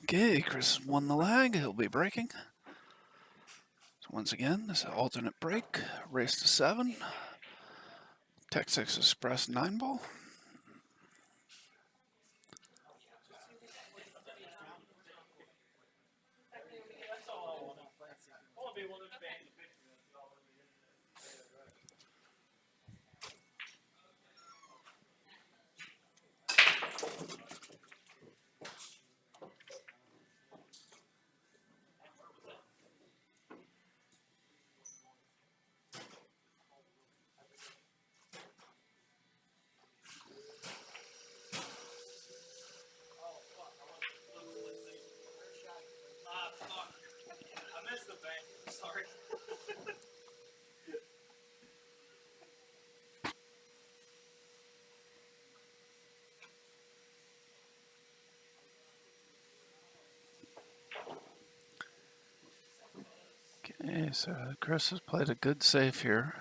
Okay, Chris won the lag. He'll be breaking. So once again, this is an alternate break. Race to 7. Texas Express 9 ball. Okay, so Chris has played a good save here.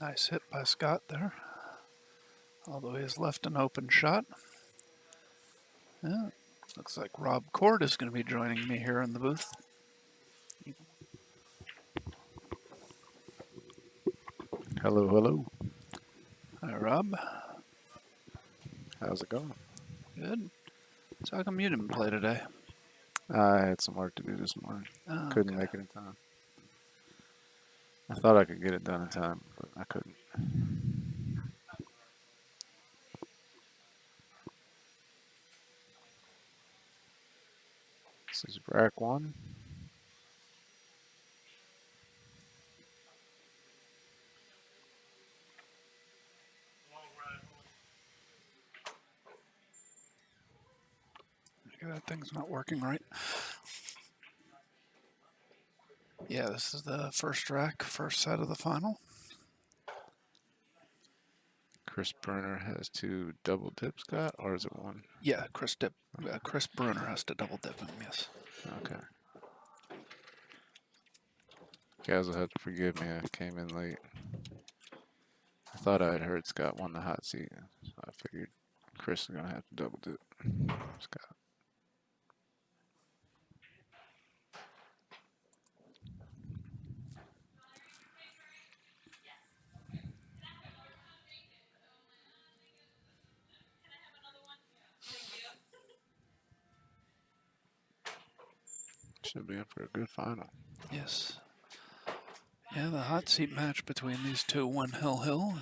Nice hit by Scott there. Although he has left an open shot. Yeah, looks like Rob Cord is going to be joining me here in the booth. Hello, hello. Hi, Rob. How's it going? Good. So how come you didn't play today? I had some work to do this morning. Oh, Couldn't okay. make it in time. I thought I could get it done in time, but I couldn't. This is rack 1. Okay, that thing's not working right. Yeah, this is the first rack, first set of the final. Chris Bruner has to double dip Scott, or is it one? Yeah, Chris Bruner has to double dip him, yes. Okay. You guys will have to forgive me. I came in late. I thought I had heard Scott won the hot seat, so I figured Chris is gonna have to double dip Scott. Should be in for a good final. Yes. Yeah, the hot seat match between these two won hill-hill.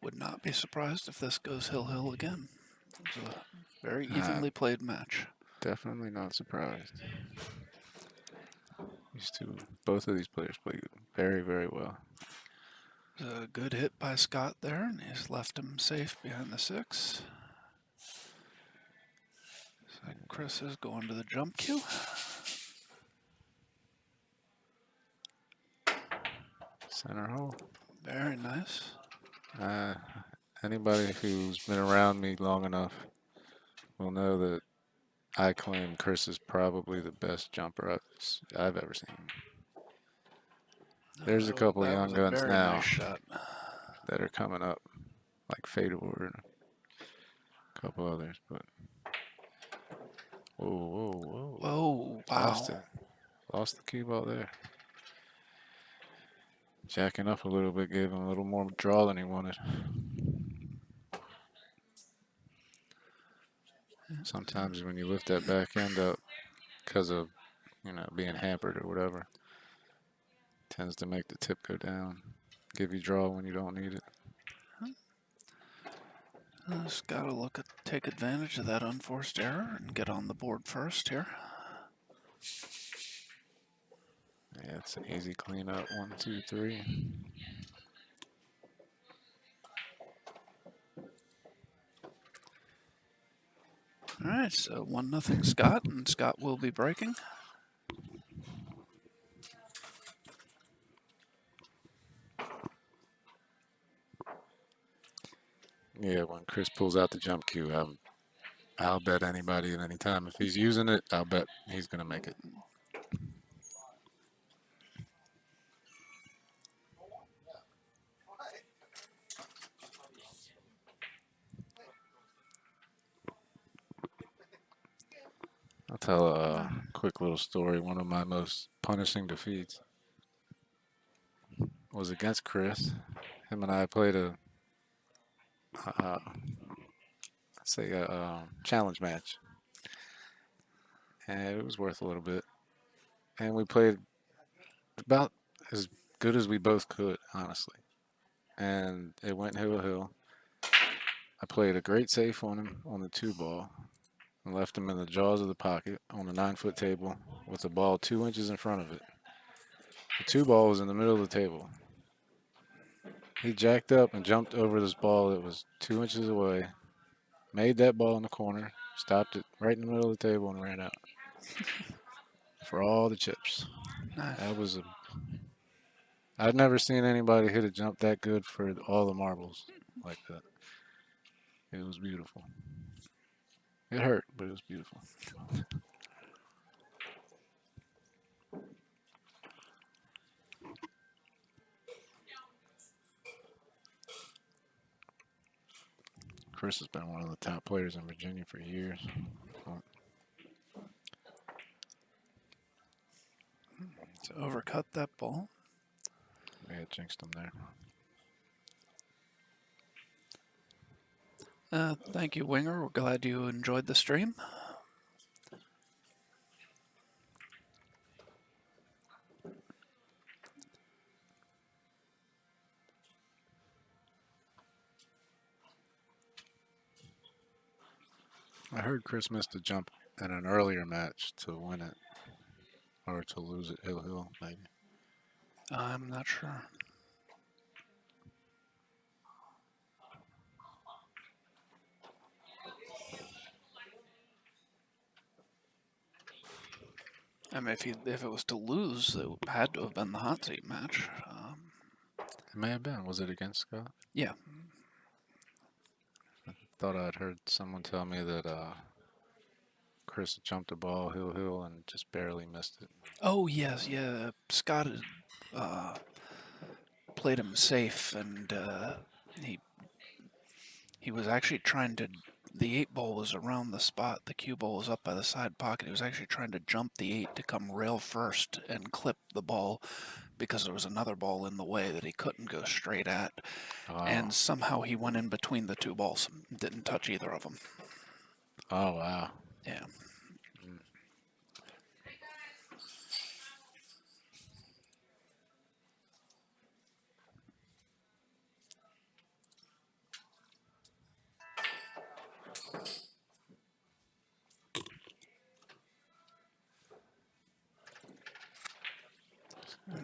Would not be surprised if this goes hill-hill again. It's a very evenly played match. Definitely not surprised. Both of these players play very, very well. A good hit by Scott there, and he's left him safe behind the 6. So Chris is going to the jump cue. Center hole. Very nice. Anybody who's been around me long enough will know that I claim Chris is probably the best jumper I've ever seen. There's a couple young guns now nice that are coming up, like Fadeaward and a couple others, but whoa. Whoa, wow. Lost it. Lost the cue ball there. Jacking up a little bit gave him a little more draw than he wanted. Sometimes when you lift that back end up because of, being hampered or whatever, tends to make the tip go down, give you draw when you don't need it. Just got to take advantage of that unforced error and get on the board first here. Yeah, it's an easy cleanup. 1, 2, 3. All right, so 1-0 Scott, and Scott will be breaking. Yeah, when Chris pulls out the jump cue, I'll bet anybody at any time. If he's using it, I'll bet he's going to make it. I'll tell a quick little story. One of my most punishing defeats was against Chris. Him and I played uh, a challenge match, and it was worth a little bit. And we played about as good as we both could, honestly. And it went hill to hill. I played a great safe on him on the 2 ball and left him in the jaws of the pocket on the 9-foot table with the ball 2 inches in front of it. The 2 ball was in the middle of the table. He jacked up and jumped over this ball that was 2 inches away, made that ball in the corner, stopped it right in the middle of the table, and ran out for all the chips. Nice. That was I've never seen anybody hit a jump that good for all the marbles like that. It was beautiful. It hurt, but it was beautiful. Chris has been one of the top players in Virginia for years. To overcut that ball. Yeah, jinxed him there. Thank you, Winger. We're glad you enjoyed the stream. I heard Chris missed a jump in an earlier match to win it, or to lose it hill, maybe. I'm not sure. I mean, if it was to lose, it had to have been the hot seat match. It may have been. Was it against Scott? Yeah. I thought I'd heard someone tell me that Chris jumped a ball hill and just barely missed it. Oh, yes, yeah. Scott played him safe, and he was actually trying to. The 8 ball was around the spot. The cue ball was up by the side pocket. He was actually trying to jump the 8 to come rail first and clip the ball because there was another ball in the way that he couldn't go straight at. Oh. And somehow he went in between the 2 balls, didn't touch either of them. Oh, wow. Yeah.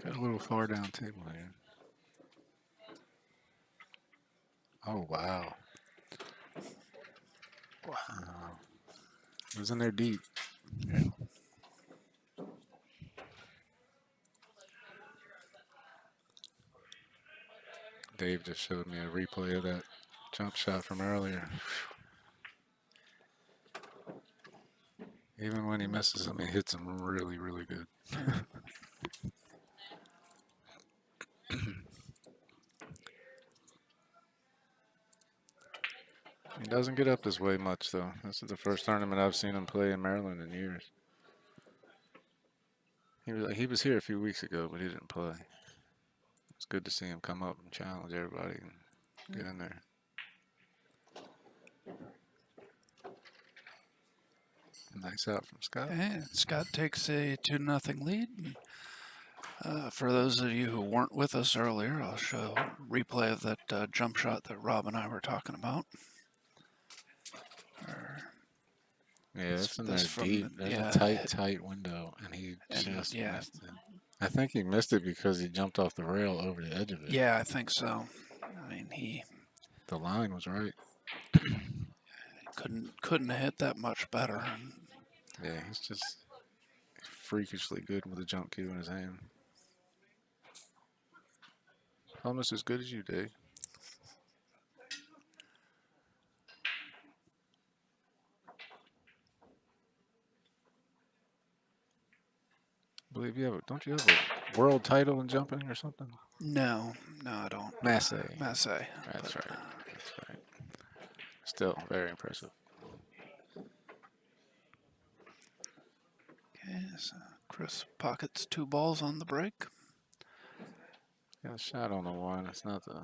Got a little far down table here. Oh, wow. Wow. It was in there deep. Yeah. Dave just showed me a replay of that jump shot from earlier. Even when he misses them, he hits them really, really good. He doesn't get up this way much, though. This is the first tournament I've seen him play in Maryland in years. He was here a few weeks ago, but he didn't play. It's good to see him come up and challenge everybody and get in there. Nice out from Scott. Okay, Scott takes a 2-0 lead. For those of you who weren't with us earlier, I'll show a replay of that jump shot that Rob and I were talking about. Yeah, it's in there deep. There's a tight window, and he just missed it. I think he missed it because he jumped off the rail over the edge of it. Yeah, I think so. I mean, the line was right. couldn't have hit that much better. Yeah, he's just freakishly good with a jump cue in his hand. Almost as good as you, Dave. believe you have. Don't you have a world title in jumping or something? No, no, I don't. Masse. Masse. That's But, right. That's right. Still very impressive. okay, so Chris pockets 2 balls on the break. Got a shot on the one. It's not the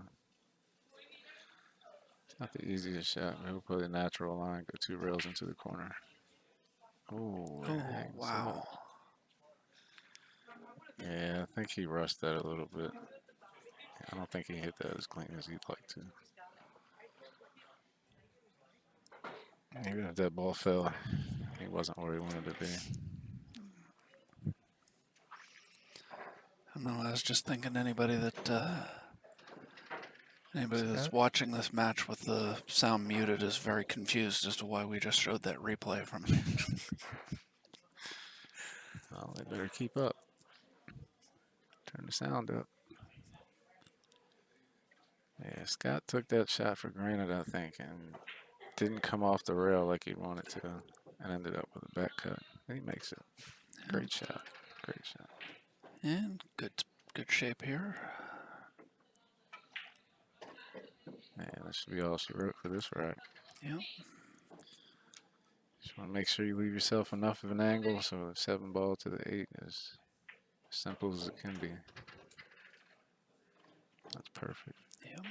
easiest shot. He'll play the natural line, go 2 rails into the corner. Oh, it Oh, hangs wow. up. Yeah, I think he rushed that a little bit. I don't think he hit that as clean as he'd like to. Even if that ball fell, he wasn't where he wanted to be. I don't know, I was just thinking anybody that's Scott? watching this match with the sound muted is very confused as to why we just showed that replay from me. Well, they better keep up. Turn the sound up. Yeah, Scott took that shot for granted, I think, and didn't come off the rail like he wanted to, and ended up with a back cut. He makes it. Great shot. Great shot. And good shape here. Yeah, that should be all she wrote for this rack. Yep. Just want to make sure you leave yourself enough of an angle so the 7 ball to the 8 is as simple as it can be. That's perfect. Yep.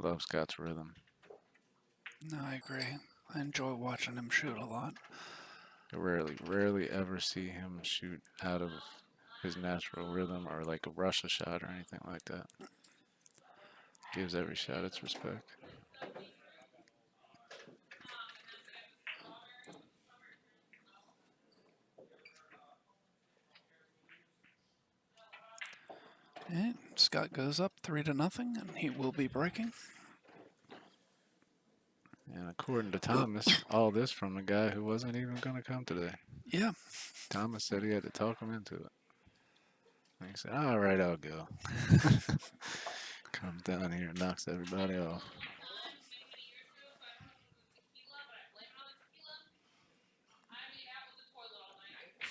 Love Scott's rhythm. No, I agree. I enjoy watching him shoot a lot. I rarely ever see him shoot out of his natural rhythm or like a rush a shot or anything like that. Gives every shot its respect. And Scott goes up 3-0, and he will be breaking. And according to Thomas, all this from a guy who wasn't even going to come today. Yeah. Thomas said he had to talk him into it. And he said, all right, I'll go. Comes down here and knocks everybody off.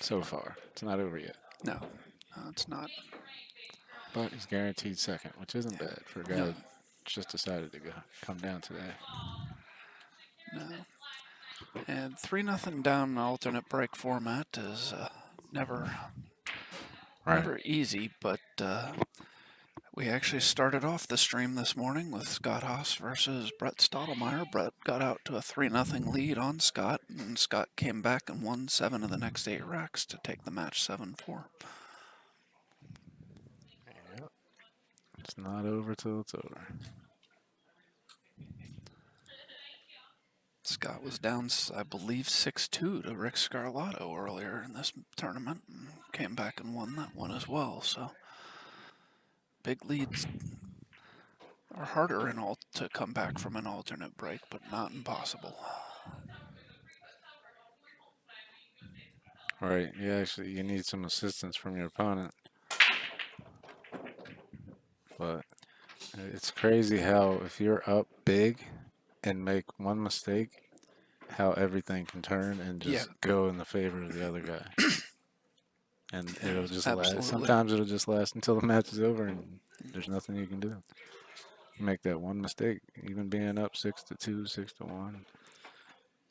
So far, it's not over yet. No, it's not. But he's guaranteed second, which isn't bad for a guy No. that just decided to come down today. No. And 3-0 down alternate break format is never easy, but we actually started off the stream this morning with Scott Haas versus Brett Stottlemyre. Brett got out to a 3-0 lead on Scott, and Scott came back and won 7 of the next 8 racks to take the match 7-4. Yep. It's not over till it's over. Scott was down, I believe, 6-2 to Rick Scarlato earlier in this tournament, and came back and won that one as well. So big leads are harder to come back from an alternate break, but not impossible. Right. Yeah, actually, you need some assistance from your opponent. But it's crazy how if you're up big and make one mistake, how everything can turn and just go in the favor of the other guy. And it'll just last. Sometimes it'll just last until the match is over and there's nothing you can do. You make that one mistake, even being up 6-2, 6-1,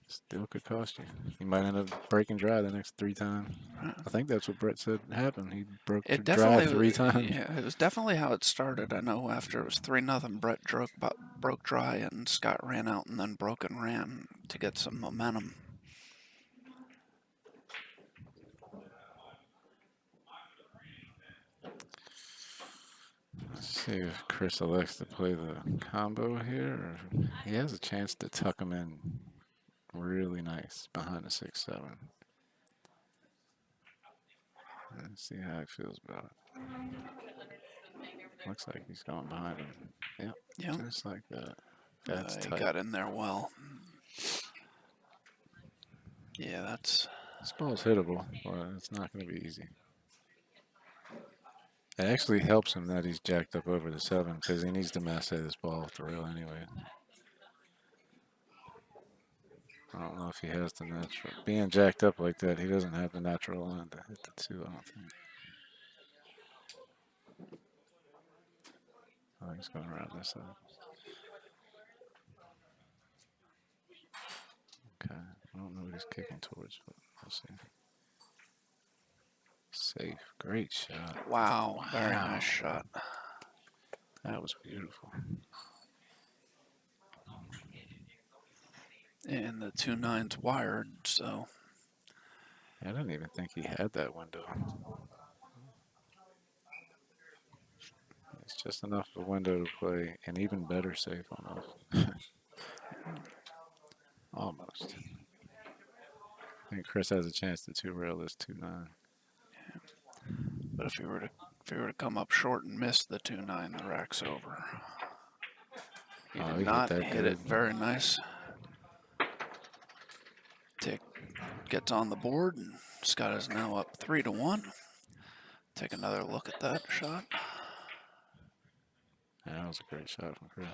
still could cost you. You might end up breaking dry the next 3 times. I think that's what Brett said happened. He broke dry 3 times. Yeah, it was definitely how it started. I know after it was 3-0, Brett broke dry and Scott ran out and then broke and ran to get some momentum. Let's see if Chris elects to play the combo here. Or he has a chance to tuck him in really nice behind the 6-7. Let's see how he feels about it. Looks like he's going behind him. Yep. Just like that. That's he tight. got in there well. Yeah, that's... This ball's hittable, but it's not going to be easy. It actually helps him that he's jacked up over the 7 because he needs to mass this ball off the rail anyway. I don't know if he has the natural. Being jacked up like that, he doesn't have the natural line to hit the 2, I don't think. Oh, he's going around this side. Okay. I don't know what he's kicking towards, but we'll see. Safe. Great shot. Wow, very Wow. nice shot. That was beautiful. And the 2-9's wired, so I didn't even think he had that window. It's just enough of a window to play an even better safe almost. Almost. I think Chris has a chance to 2-rail this 2-9. but if he were to come up short and miss the 2-9, the rack's over. He Oh, did he hit not that hit good. it very nice. Tick gets on the board, and Scott is now up 3-1. Take another look at that shot. Yeah, that was a great shot from Chris.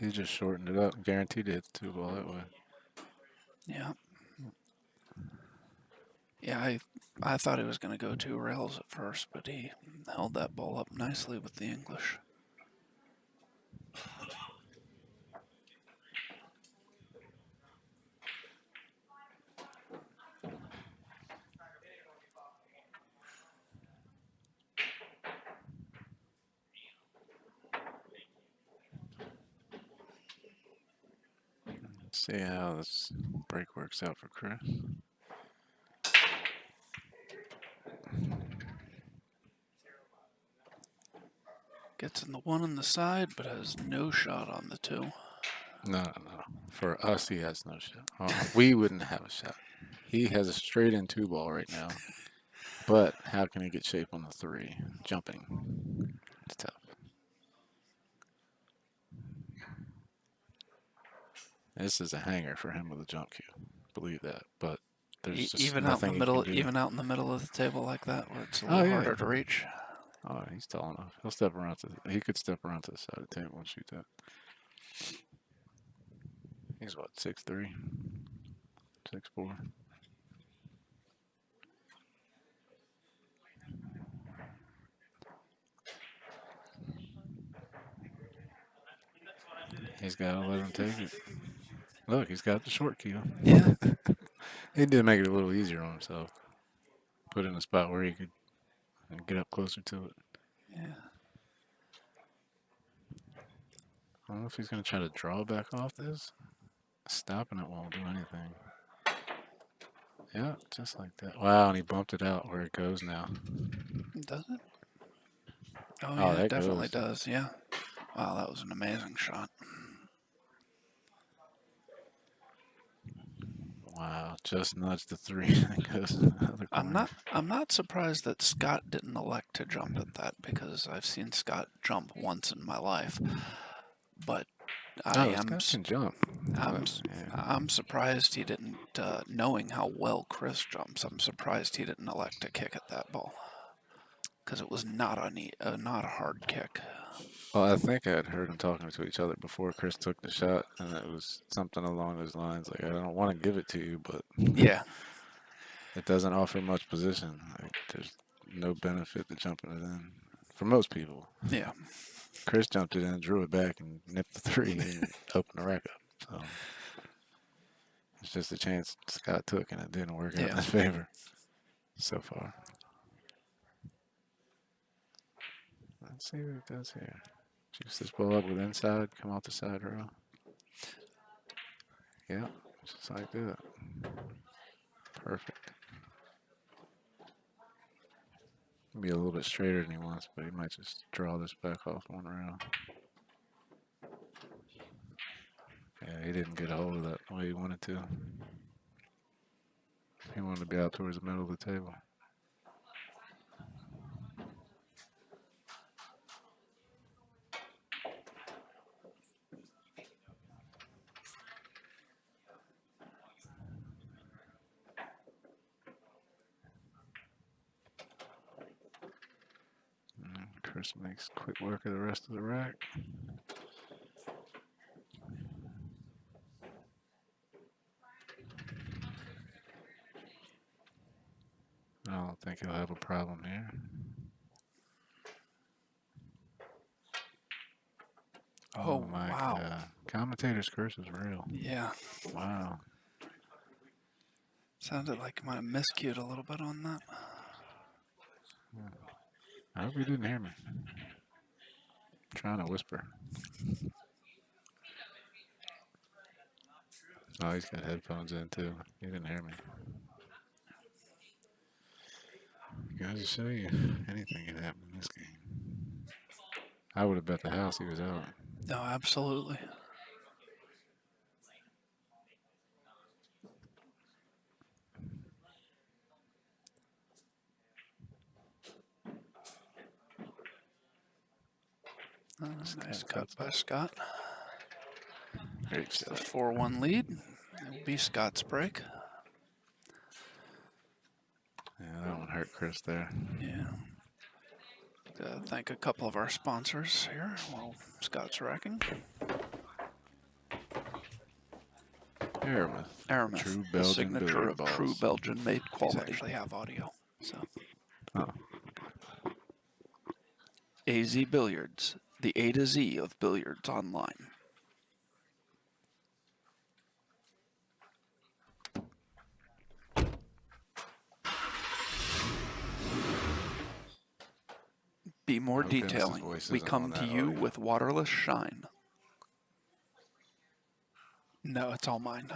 He just shortened it up. Guaranteed to hit the 2 ball that way. Yeah. Yeah, I thought he was going to go 2 rails at first, but he held that ball up nicely with the English. Let's see how this break works out for Chris. Gets in the 1 on the side, but has no shot on the 2. No. For us, he has no shot. We wouldn't have a shot. He has a straight in 2 ball right now. But how can he get shape on the 3? Jumping. It's tough. This is a hanger for him with a jump cue. Believe that. But there's just Even out in nothing the he middle, can do. even out in the middle of the table like that, where it's a Oh, little yeah. harder to reach. Oh, he's tall enough. He'll step around he could step around to the side of the table and shoot that. He's what, 6'3", 6'4". He's got to let him take it. Look, he's got the short cue. Yeah. He did make it a little easier on himself. Put in a spot where he could get up closer to it. Yeah. I don't know if he's going to try to draw back off this. Stopping it won't do anything. Yeah, just like that. Wow, and he bumped it out where it goes now. Does it? Oh, Oh, yeah, it that definitely goes. does. Yeah. Wow, that was an amazing shot. Wow, just nudged the 3 and goes to the other corner. I'm not surprised that Scott didn't elect to jump at that, because I've seen Scott jump once in my life. But I Oh, this am guy can jump. Yeah. I'm surprised he didn't, knowing how well Chris jumps. I'm surprised he didn't elect to kick at that ball, because it was not not a hard kick. Well, I think I had heard them talking to each other before Chris took the shot, and it was something along those lines. Like, I don't want to give it to you, but Yeah. it doesn't offer much position. Like, there's no benefit to jumping it in for most people. Yeah. Chris jumped it in, drew it back, and nipped the 3 and opened the rack up. So it's just a chance Scott took, and it didn't work out in his favor so far. Let's see what he does here. Juice this ball up with inside, come off the side row. Yeah, just like that. Perfect. Be a little bit straighter than he wants, but he might just draw this back off 1 round. Yeah, he didn't get a hold of that the way he wanted to. He wanted to be out towards the middle of the table. Chris makes quick work of the rest of the rack. don't think he'll have a problem here. Oh, my wow. God. Commentator's curse is real. Yeah. Wow. Sounded like he might have miscued a little bit on that. I hope you didn't hear me. I'm trying to whisper. Oh, he's got headphones in too. He didn't hear me. Guys, to show you anything can happen in this game. I would have bet the house he was out. No, absolutely. Nice cut by Scott. Great It's the shot. 4-1 lead. It'll be Scott's break. Yeah, that one hurt Chris there. Yeah. Thank a couple of our sponsors here while Scott's racking. Aramith. True the Belgian signature billiard of balls. true Belgian made These quality. actually have audio. So Oh, AZ Billiards, the A to Z of billiards online. Be more Oh, goodness, his detailing. voice We isn't come on to that you audio. with waterless shine. No, it's all mine.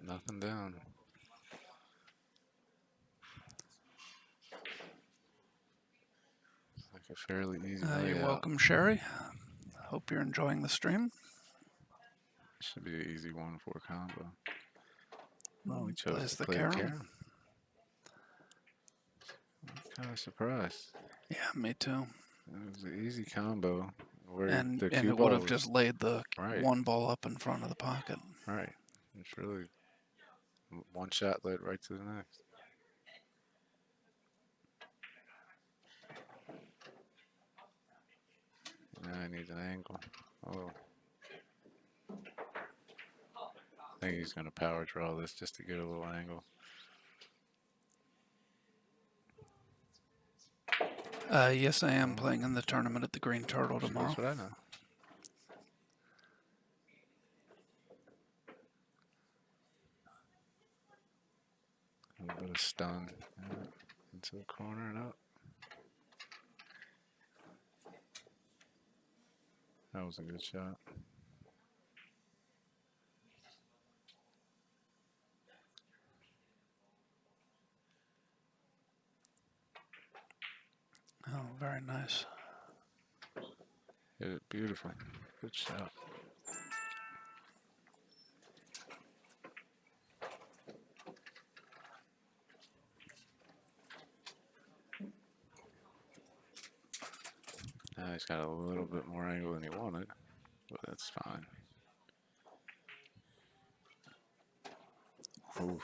Nothing down. It's like a fairly easy You're layout. welcome, Sherry. Hope you're enjoying the stream. Should be an easy 1-4 combo. Oh, we chose Plays to the play Carol. Carol. I'm kind of surprised. Yeah, me too. It was an easy combo where And the it cue would ball have was just laid the right. one ball up in front of the pocket. Right. It's really one shot led right to the next. Now I need an angle. Oh. I think he's going to power draw this just to get a little angle. Yes, I am playing in the tournament at the Green Turtle tomorrow. That's what I know. A little bit of stun. Yeah. Into the corner and up. That was a good shot. Oh, very nice. Hit it beautiful. Good shot. Now he's got a little bit more angle than he wanted, but that's fine. Oof.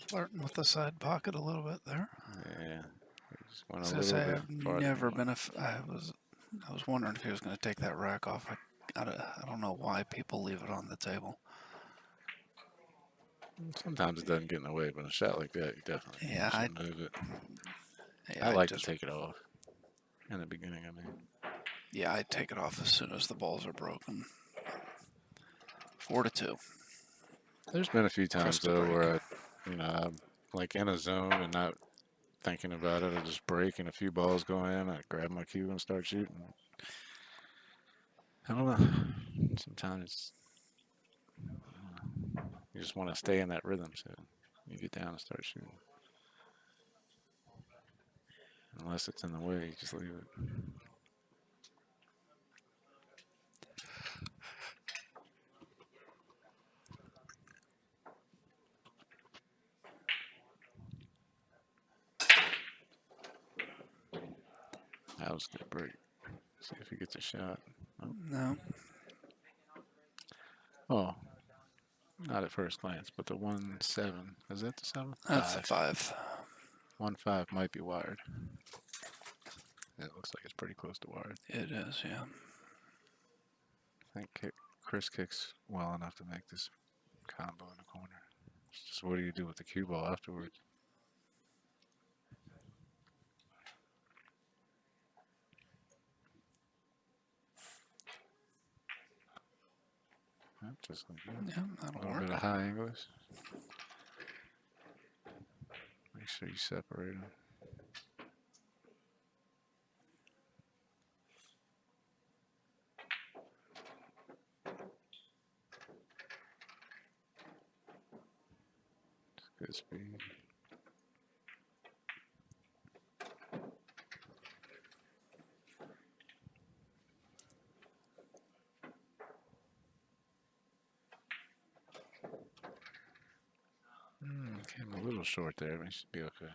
Flirting with the side pocket a little bit there. Yeah. He just went a As I little say, bit I've farther never than been I was wondering if he was going to take that rack off. I don't know why people leave it on the table. Sometimes it doesn't get in the way, but a shot like that, you definitely should move it. Yeah, I like to take it off in the beginning, I mean. Yeah, I take it off as soon as the balls are broken. 4-2. There's been a few times, to though, break. where I'm like in a zone and not thinking about it. I just break and a few balls go in. I grab my cue and start shooting. I don't know. Sometimes you just want to stay in that rhythm, so you get down and start shooting. Unless it's in the way, you just leave it. That was a good break. See if he gets a shot. Oh. No, Oh, not at first glance, but the 1-7. Is that the 7? that's a 5. 5. 1-5 might be wired. It looks like it's pretty close to wired. It is, yeah. I think Chris kicks well enough to make this combo in the corner. It's just what do you do with the cue ball afterwards? Yep, just like that. Yeah, A that'll little work. bit of high English. Make sure you separate them. Good speed. Came a little short there, but it should be okay.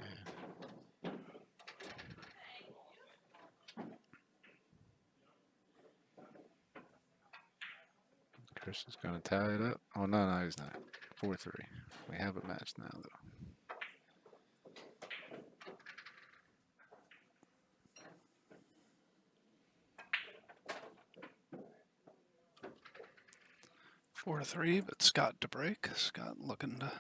Yeah. Chris is going to tie it up. Oh, no, he's not. 4-3. We have a match now, though. 4-3, but Scott to break. Scott looking to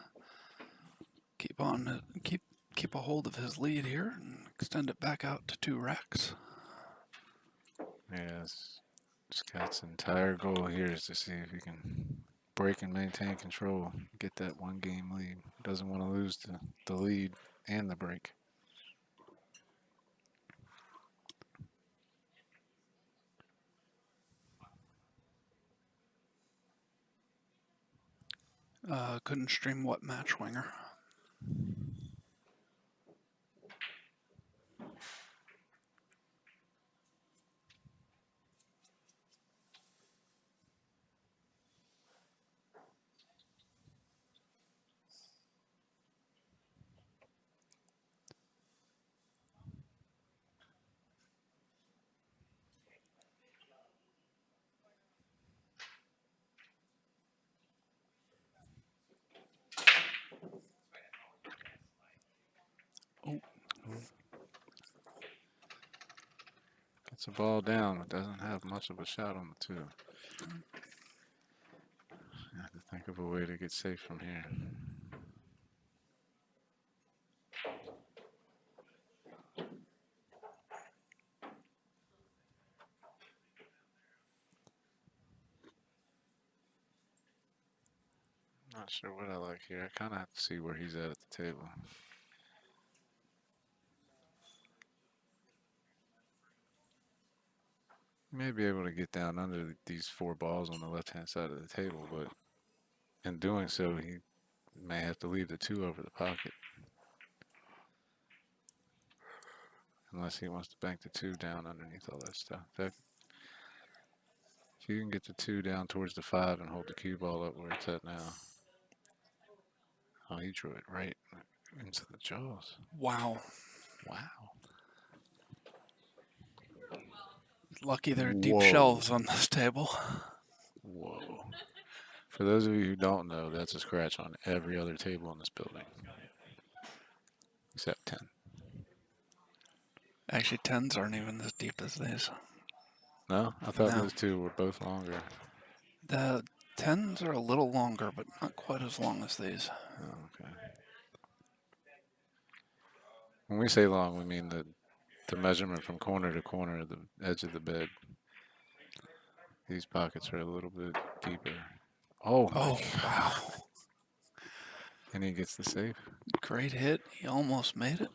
keep a hold of his lead here and extend it back out to 2 racks. Yes. Scott's entire goal here is to see if he can break and maintain control, get that 1-game lead. Doesn't want to lose the lead and the break. Couldn't stream what match, Winger? Oh, Gets the ball down, but doesn't have much of a shot on the 2. I have to think of a way to get safe from here. Not sure what I like here. I kind of have to see where he's at the table. May be able to get down under these 4 balls on the left-hand side of the table, but in doing so, he may have to leave the 2 over the pocket. Unless he wants to bank the 2 down underneath all that stuff. If you can get the 2 down towards the 5 and hold the cue ball up where it's at now. Oh, he drew it right into the jaws. wow. Wow. Lucky there are deep Whoa. shelves on this table. Whoa. For those of you who don't know, that's a scratch on every other table in this building. Except 10. Actually, 10s aren't even as deep as these. No? I thought No. those 2 were both longer. The 10s are a little longer, but not quite as long as these. Oh, okay. When we say long, we mean the measurement from corner to corner of the edge of the bed. These pockets are a little bit deeper. Oh, my Oh, God. wow. And he gets the save. Great hit. He almost made it.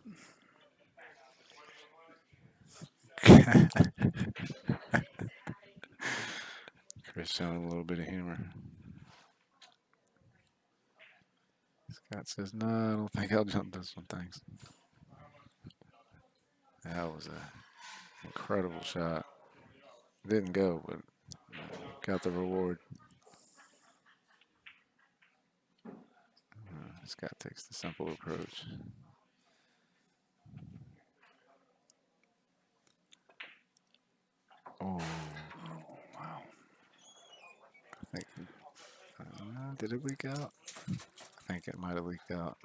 Chris showing a little bit of humor. Scott says, no, I don't think I'll jump this one, thanks. That was an incredible shot. Didn't go, but got the reward. Scott takes the simple approach. Did it leak out? I think it might have leaked out.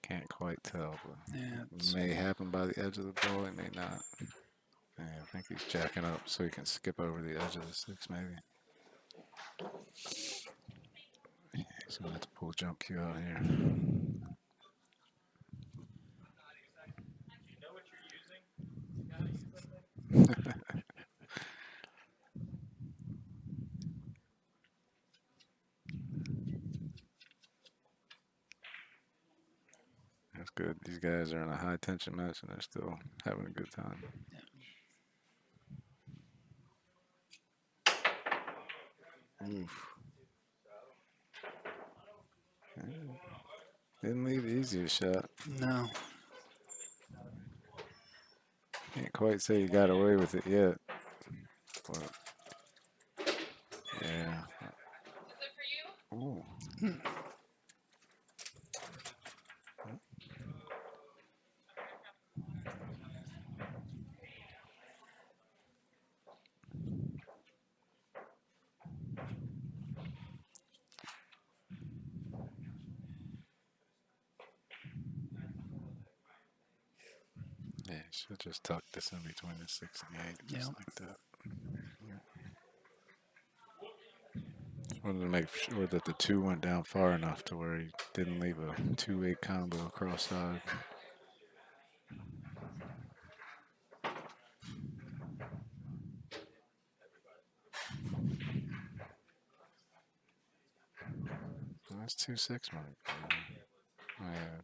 Can't quite tell, but Yeah, it may happen by the edge of the ball. It may not. Yeah, I think he's jacking up so he can skip over the edge of the six, maybe. He's gonna have to pull jump cue out here. That's good. These guys are in a high tension match and they're still having a good time. Oof. Yeah. Didn't leave the easiest shot. no. Can't quite say he got away with it yet. But yeah. Ooh. Yeah, should just tuck this in between the 6 and the 8, just Yeah. like that. Wanted to make sure that the 2 went down far enough to where he didn't leave a 2-8 combo across side. That's 2-6, Mike. Yeah,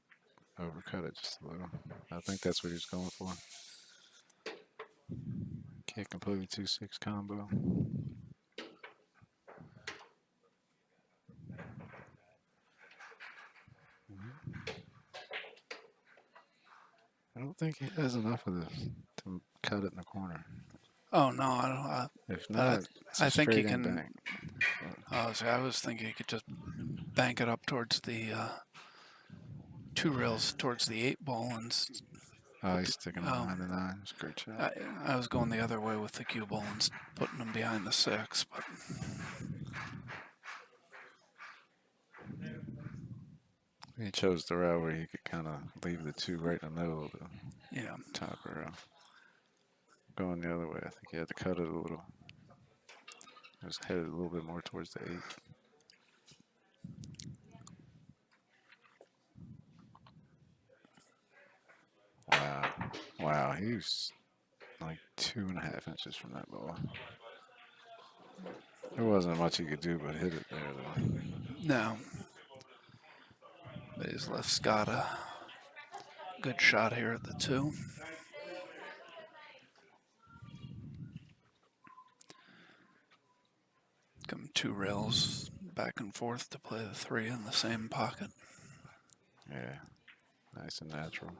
overcut it just a little. I think that's what he was going for. Can't complete a 2-6 combo. I don't think he has enough of this to cut it in the corner. Oh no, I don't. If I, not, it's I a think he straight in can. bank. I was thinking he could just bank it up towards the 2 rails towards the 8 ball and. Oh, he's sticking it Oh, behind the 9. It's a great shot. I was going the other way with the cue ball and putting them behind the 6, but He chose the route where he could kind of leave the 2 right in the middle of the yeah. top row. Going the other way, I think he had to cut it a little. Just headed a little bit more towards the 8. Wow. Wow, he was like 2.5 inches from that ball. There wasn't much he could do but hit it there, though. No. But he's left Scott a good shot here at the 2. Come 2 rails back and forth to play the 3 in the same pocket. Yeah, nice and natural.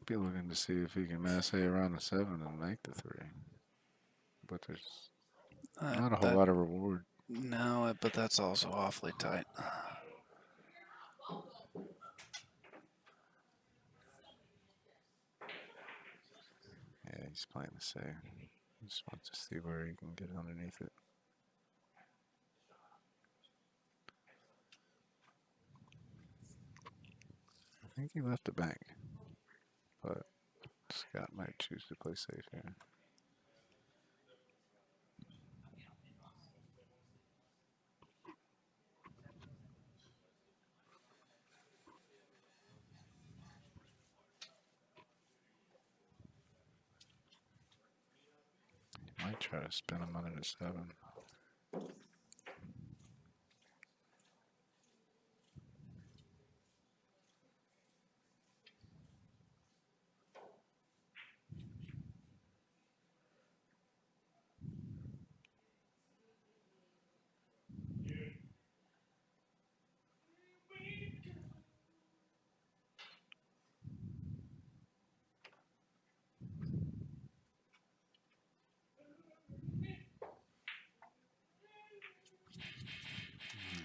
be looking to see if he can mass A around the 7 and make the 3. But there's not a whole That lot of reward. no, but that's also awfully tight. Yeah, he's playing the save. He just wants to see where he can get underneath it. I think he left the bank, but Scott might choose to play safe here. Might try to spin him under the 7.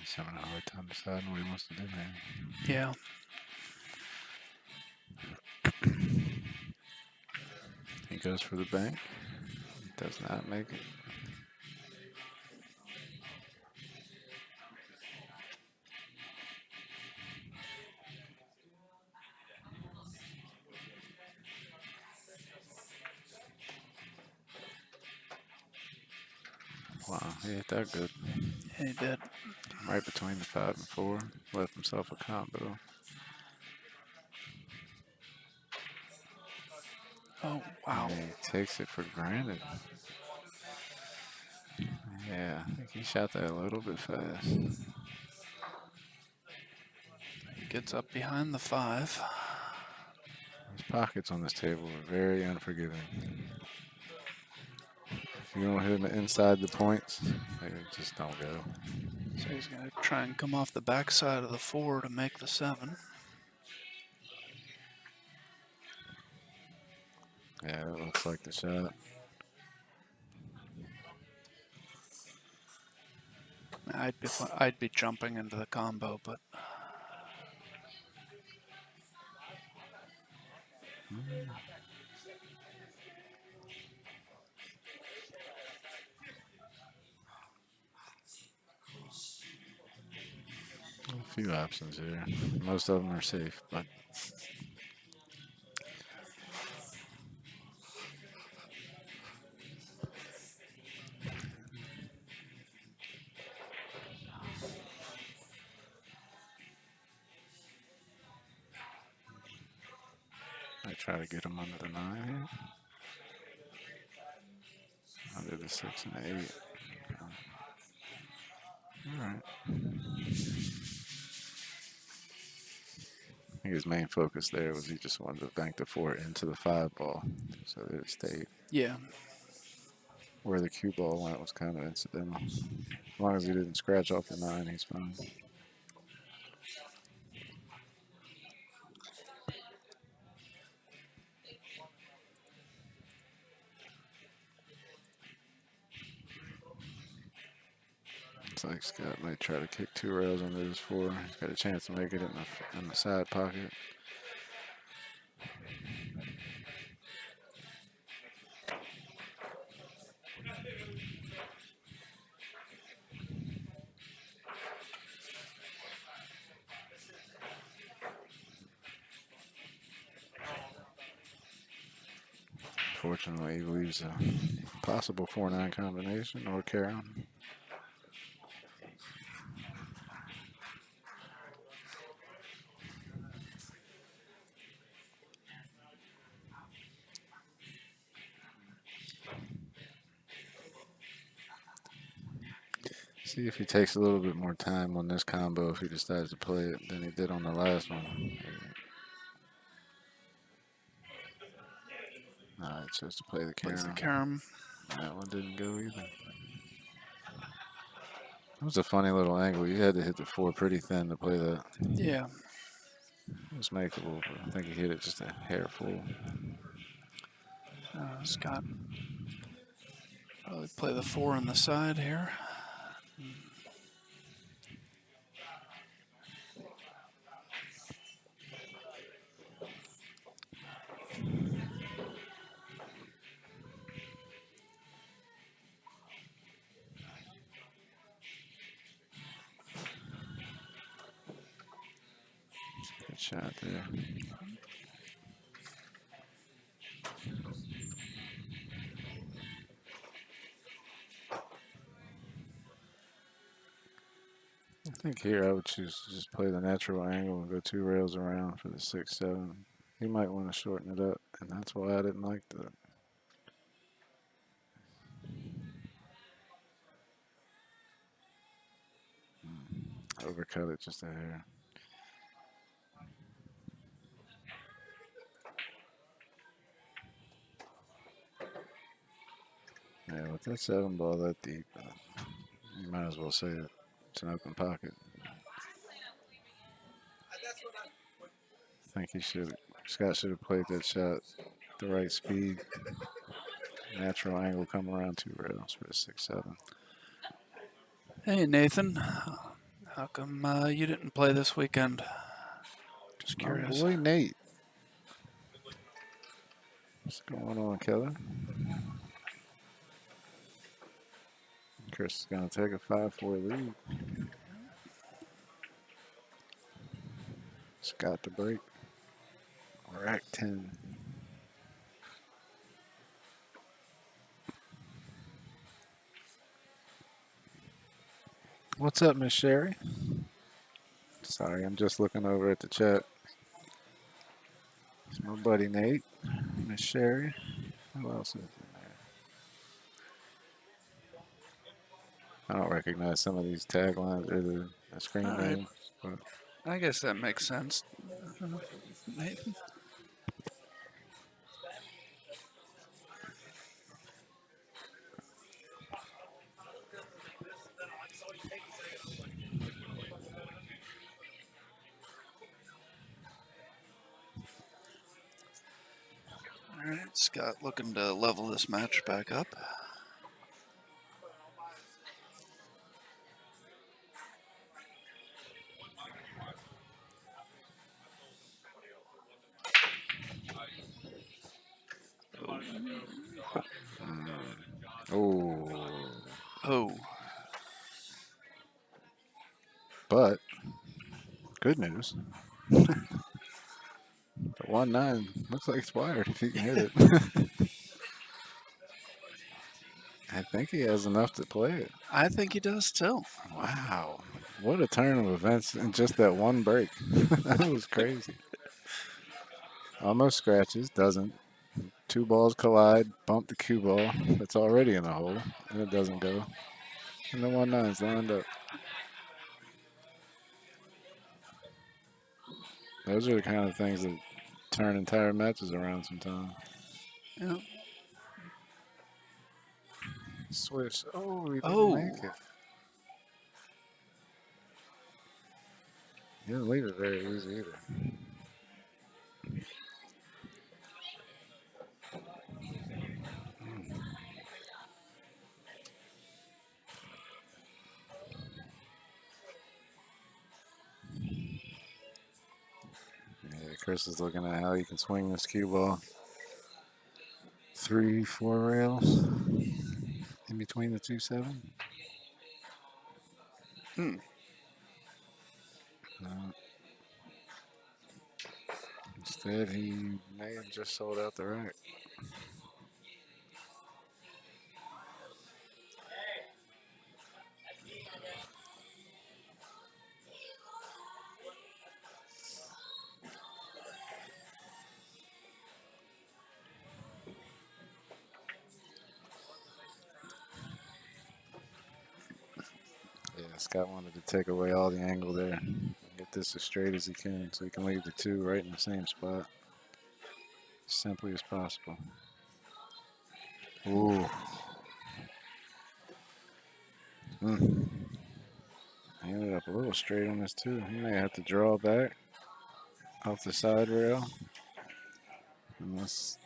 He's having a hard time deciding what he wants to do here. Yeah. He goes for the bank. Does not make it. Wow, he hit that good. Yeah, he did. Right between the 5 and 4. Left himself a combo. Oh, wow. And he takes it for granted. Yeah, I think he shot that a little bit fast. He gets up behind the 5. His pockets on this table are very unforgiving. If you don't hit him inside the points, they just don't go. So he's going to try and come off the backside of the 4 to make the 7. Yeah, it looks like the shot. I'd be jumping into the combo, but A few options here. Most of them are safe, but I try to get him under the 9 here. Under the 6 and the 8. All right. I think his main focus there was he just wanted to bank the 4 into the 5 ball so that it stayed. yeah. Where the cue ball went was kind of incidental. As long as he didn't scratch off the 9, he's fine. Looks like Scott might try to kick 2 rails under his 4. He's got a chance to make it in the side pocket. Fortunately, he leaves a possible 4-9 combination or carry. See if he takes a little bit more time on this combo if he decides to play it than he did on the last one. It chose to play the Plays the carom. carom. That one didn't go either. It was a funny little angle. You had to hit the 4 pretty thin to play that. Yeah. It was makeable, but I think he hit it just a hair full. Scott probably play the 4 on the side here. Good shot there. I think here I would choose to just play the natural angle and go 2 rails around for the 6-7. He might want to shorten it up, and that's why I didn't like the overcut it just a hair. Yeah, with that 7 ball that deep, you might as well say it. It's an open pocket. I think Scott should have played that shot the right speed. Natural angle come around 2 rails for the 6-7. Hey, Nathan. How come you didn't play this weekend? Just My curious. boy Nate. What's going on, Keller? Chris is going to take a 5-4 lead. Scott to break. Rack 10. What's up, Miss Sherry? Sorry, I'm just looking over at the chat. It's my buddy Nate, Miss Sherry. Who else is in there? I don't recognize some of these taglines or the screen All right. names. But I guess that makes sense. Nathan. All right, Scott looking to level this match back up. oh, Oh, but good news. The 1-9 looks like it's wired if he can hit it. I think he has enough to play it. I think he does too. Wow. What a turn of events in just that one break. That was crazy. Almost scratches, doesn't. 2 balls collide, bump the cue ball that's already in the hole, and it doesn't go. And the 1-9's lined up. Those are the kind of things that turn entire matches around sometimes. Yeah. Swish. Oh, he didn't Oh, make it. He didn't leave it very easy either. Yeah, Chris is looking at how he can swing this cue ball. 3, 4 rails in between the 2-7. hmm. No. Instead, he may have just sold out the rack. Yeah, Scott wanted to take away all the angle there. Get this as straight as he can so he can leave the 2 right in the same spot. As simply as possible. Ooh. He ended up a little straight on this too. He may have to draw back. off the side rail. Unless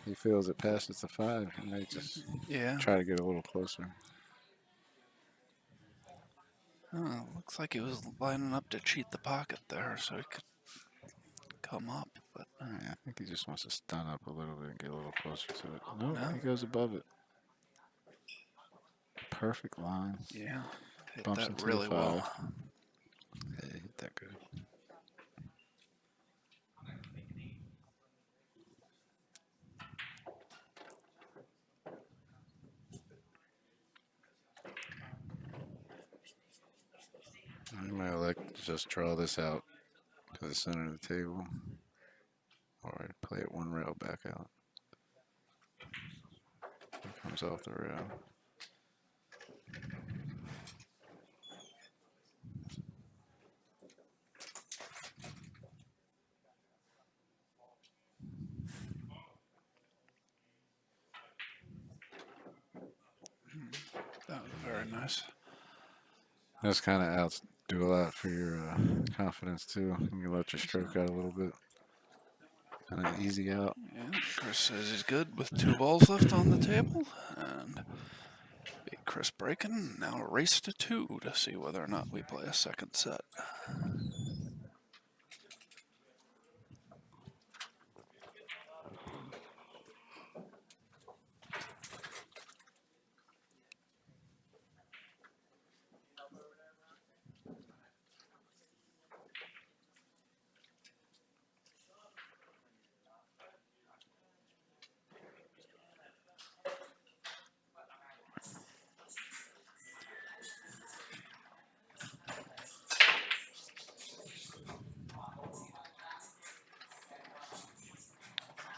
he feels it passes the 5, he may just Yeah. try to get a little closer. Oh, looks like he was lining up to cheat the pocket there so he could come up, but Yeah, I think he just wants to stun up a little bit and get a little closer to it. Nope, no. he goes above it. Perfect line. Yeah, hit Bumps that into the really well. 5. Yeah, hit that good. I might elect to just draw this out to the center of the table. Or play it one rail back out. It comes off the rail. That was very nice. That's kind of out do a lot for your confidence too. You can let your stroke out a little bit. Kind of easy out. Yeah, Chris says he's good with 2 balls left on the table, and beat Chris breaking. Now a race to 2 to see whether or not we play a second set.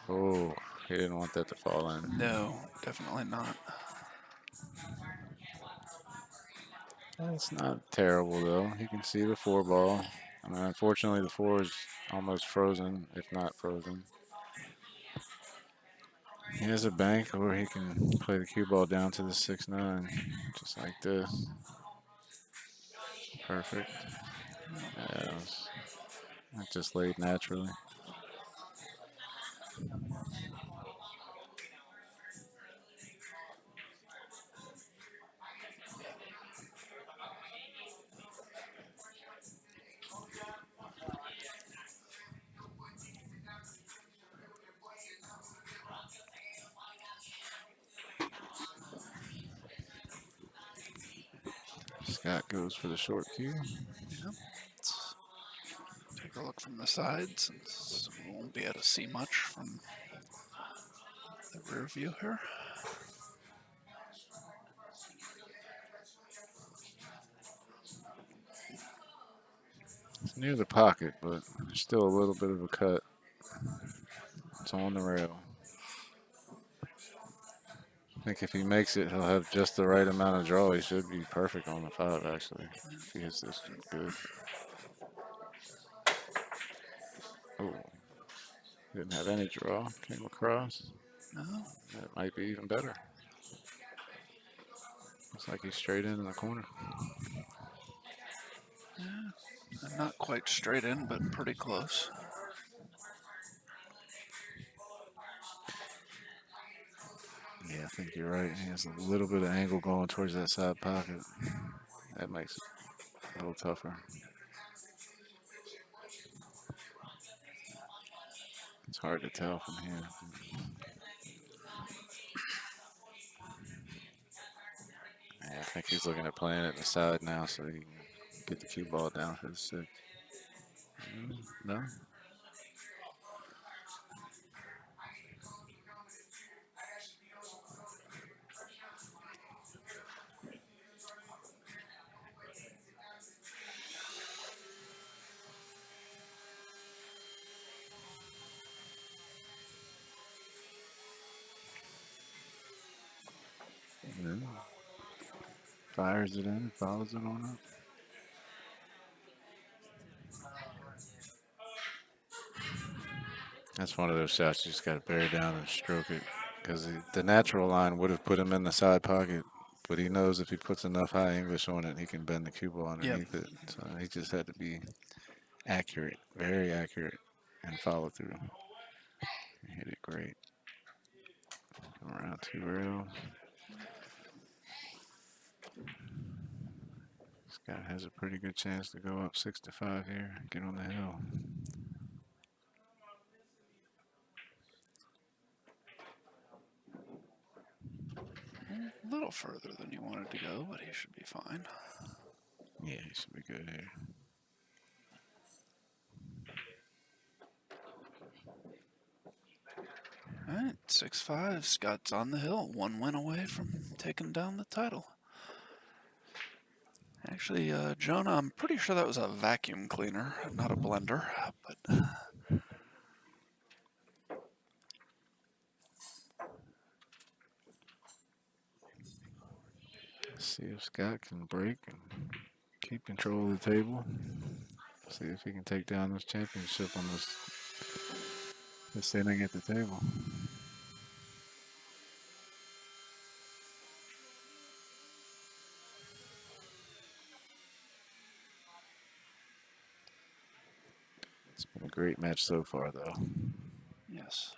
Oh, he didn't want that to fall in. No, definitely not. It's not terrible though. He can see the 4 ball. I mean, unfortunately, the 4 is almost frozen, if not frozen. He has a bank, or he can play the cue ball down to the 6-9, just like this. Perfect. Yes. It just laid naturally. Scott goes for the short cue. Yeah. Let's take a look from the side since we won't be able to see much from the rear view here. It's near the pocket, but there's still a little bit of a cut. It's on the rail. I think if he makes it, he'll have just the right amount of draw. He should be perfect on the 5, actually. If he hits this good. Oh, didn't have any draw. Came across. No, That might be even better. Looks like he's straight in the corner. not quite straight in, but pretty close. Yeah, I think you're right. He has a little bit of angle going towards that side pocket. That makes it a little tougher. It's hard to tell from here. Yeah, I think he's looking at playing it the side now so he can get the cue ball down for the 6. No? Yeah. Fires it in, follows it on up. That's one of those shots you just got to bear down and stroke it. Because the natural line would have put him in the side pocket, but he knows if he puts enough high English on it, he can bend the cue ball Yep. underneath it. So he just had to be accurate, very accurate, and follow through. He hit it great. Around 2 rails. Scott has a pretty good chance to go up 6-5 here. Get on the hill. A little further than he wanted to go, but he should be fine. Yeah, he should be good here. All right, 6-5. Scott's on the hill, 1 win away from taking down the title. Actually, Jonah, I'm pretty sure that was a vacuum cleaner, not a blender. But Let's see if Scott can break and keep control of the table. See if he can take down this championship on this inning at the table. It's been a great match so far, though. yes.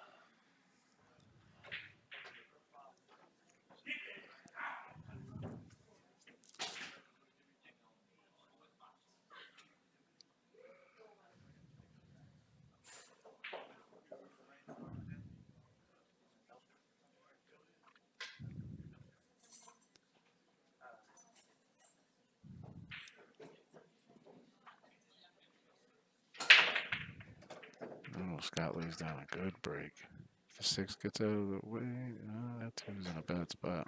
Oh, Scott lays down a good break. The 6 gets out of the way. No, that 2's in a bad spot.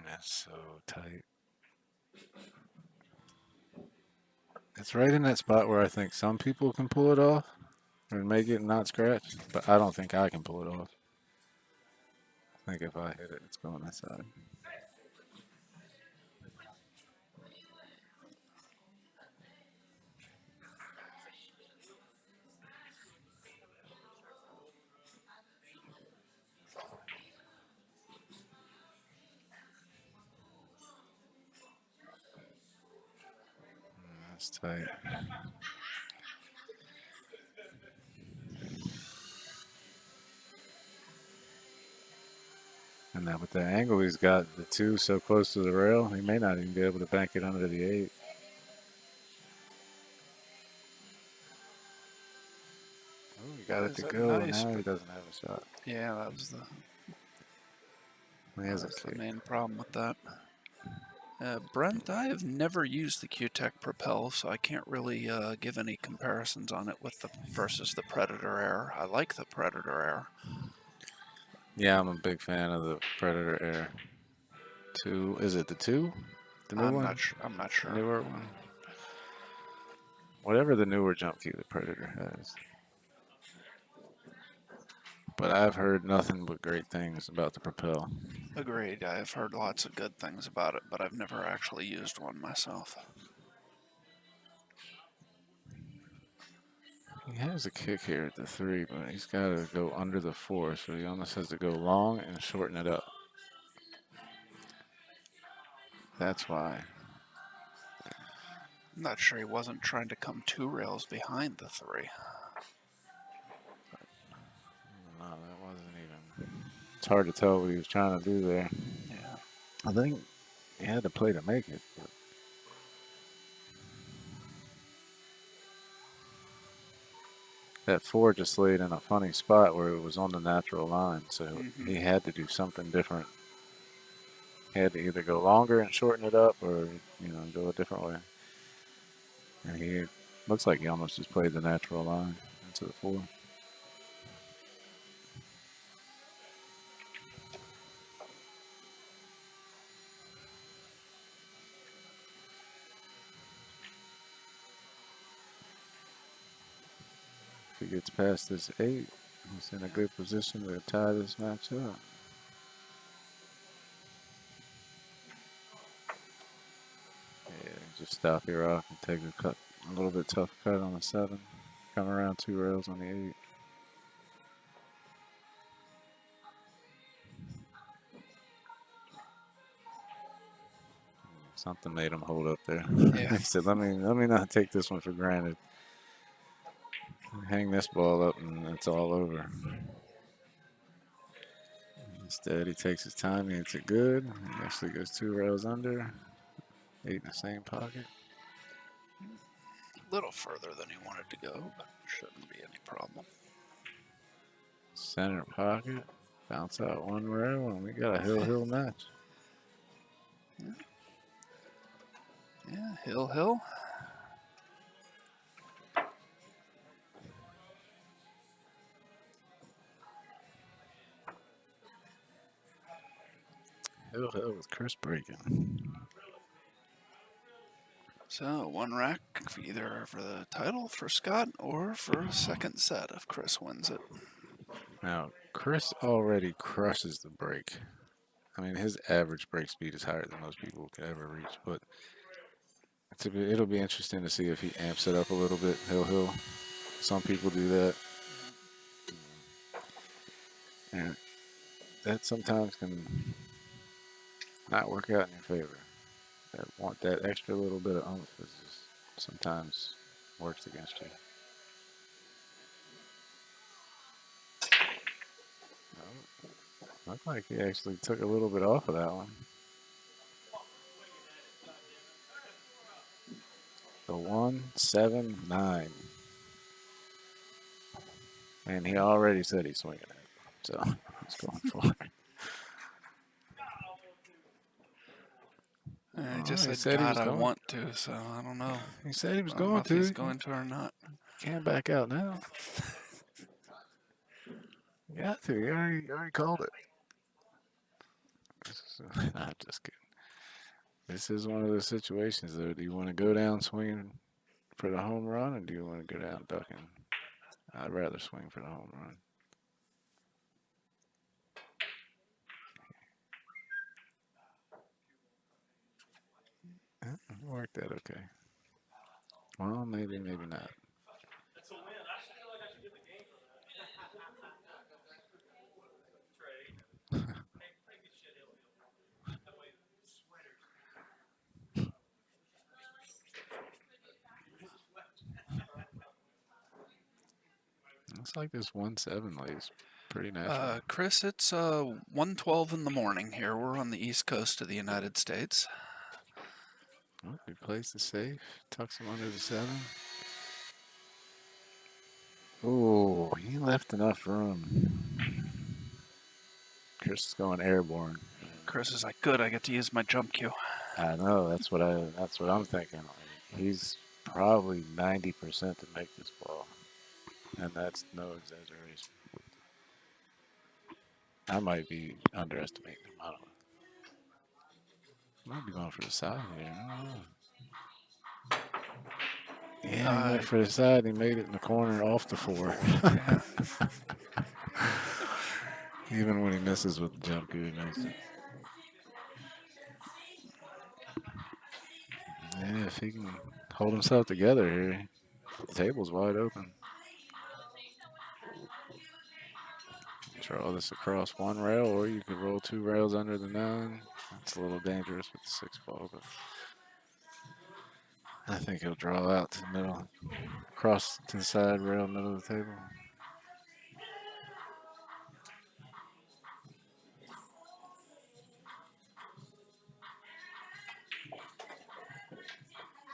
That's so tight. It's right in that spot where I think some people can pull it off and make it not scratch, but I don't think I can pull it off. I think if I hit it, it's going inside. That's tight. And now with the angle he's got, the 2 so close to the rail, he may not even be able to bank it under the 8. Oh, he got it to go, and Nice, now he but doesn't have a shot. yeah, that was He has a the kick. main problem with that. Brent, I have never used the Q-Tech Propel, so I can't really give any comparisons on it with the versus the Predator Air. I like the Predator Air. Yeah, I'm a big fan of the Predator Air. 2, is it the 2? The new I'm one? not sure. I'm not The sure. newer one? Whatever the newer jump key the Predator has. But I've heard nothing but great things about the Propel. Agreed. I've heard lots of good things about it, but I've never actually used one myself. He has a kick here at the 3, but he's got to go under the 4, so he almost has to go long and shorten it up. That's why. I'm not sure he wasn't trying to come 2 rails behind the 3. No, that wasn't even. It's hard to tell what he was trying to do there. Yeah. I think he had to play to make it. But that 4 just laid in a funny spot where it was on the natural line, so he had to do something different. He had to either go longer and shorten it up, or go a different way. And he looks like he almost just played the natural line into the 4. If he gets past this 8, he's in a good position to tie this match up. Yeah, just stop your rock and take a little bit tough cut on the 7. Come around 2 rails on the 8. Something made him hold up there. Yeah. He said, "Let me not take this one for granted. Hang this ball up, and it's all over." Instead, he takes his time. He hits it good. He actually goes 2 rails under. 8 in the same pocket. A little further than he wanted to go, but shouldn't be any problem. Center pocket. Bounce out 1 rail, and we got a hill match. Yeah, hill. Hill with Chris breaking. So 1 rack either for the title for Scott or for a second set if Chris wins it. Now, Chris already crushes the break. I mean, his average break speed is higher than most people could ever reach, but it'll be interesting to see if he amps it up a little bit. Hill. Some people do that. And that sometimes can not work out in your favor. That extra little bit of oomph is just sometimes works against you. Looked like he actually took a little bit off of that one. The 179. And he already said he's swinging it. So he's going for it. He just he said, said he God, was I going. want to, so I don't know. He said he was I don't know going if to. he's going to or not. Can't back out now. You got to. You already called it. I'm just kidding. This is one of those situations, though. Do you want to go down swinging for the home run, or do you want to go down ducking? I'd rather swing for the home run. Worked that okay. Well, maybe not. Looks like this 1-7 lays pretty natural. Chris, it's 1:12 in the morning here. We're on the east coast of the United States. Oh, he plays the safe, tucks him under the 7. Oh, he left enough room. Chris is going airborne. Chris is like, good, I get to use my jump cue. I know, that's what I'm thinking. He's probably 90% to make this ball. And that's no exaggeration. I might be underestimating him. I don't know. Might be going for the side here. I don't know. Yeah, he went for the side. He made it in the corner off the 4. Yeah. Even when he misses with the jump cue, he makes it. Yeah, if he can hold himself together here, the table's wide open. Draw this across 1 rail, or you could roll 2 rails under the 9. That's a little dangerous with the 6 ball, but I think he'll draw out to the middle, across to the side rail, middle of the table.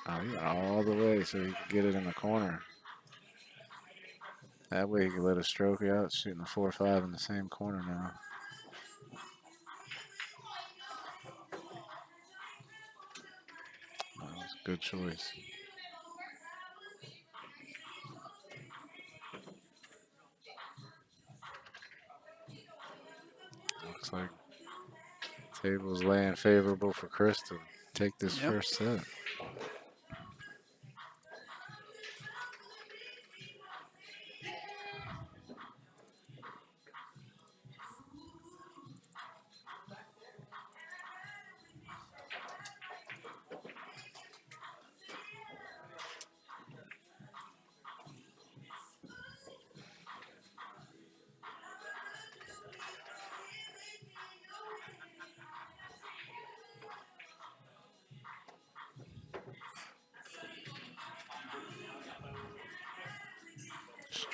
Oh, he went all the way so he could get it in the corner. That way he could let it stroke out, shooting a 4-5 in the same corner now. That was a good choice. Looks like table's laying favorable for Chris to take this first set.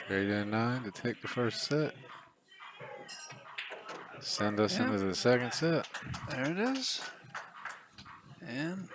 Greater than 9 to take the first set. Send us Yep. into the second set. There it is. And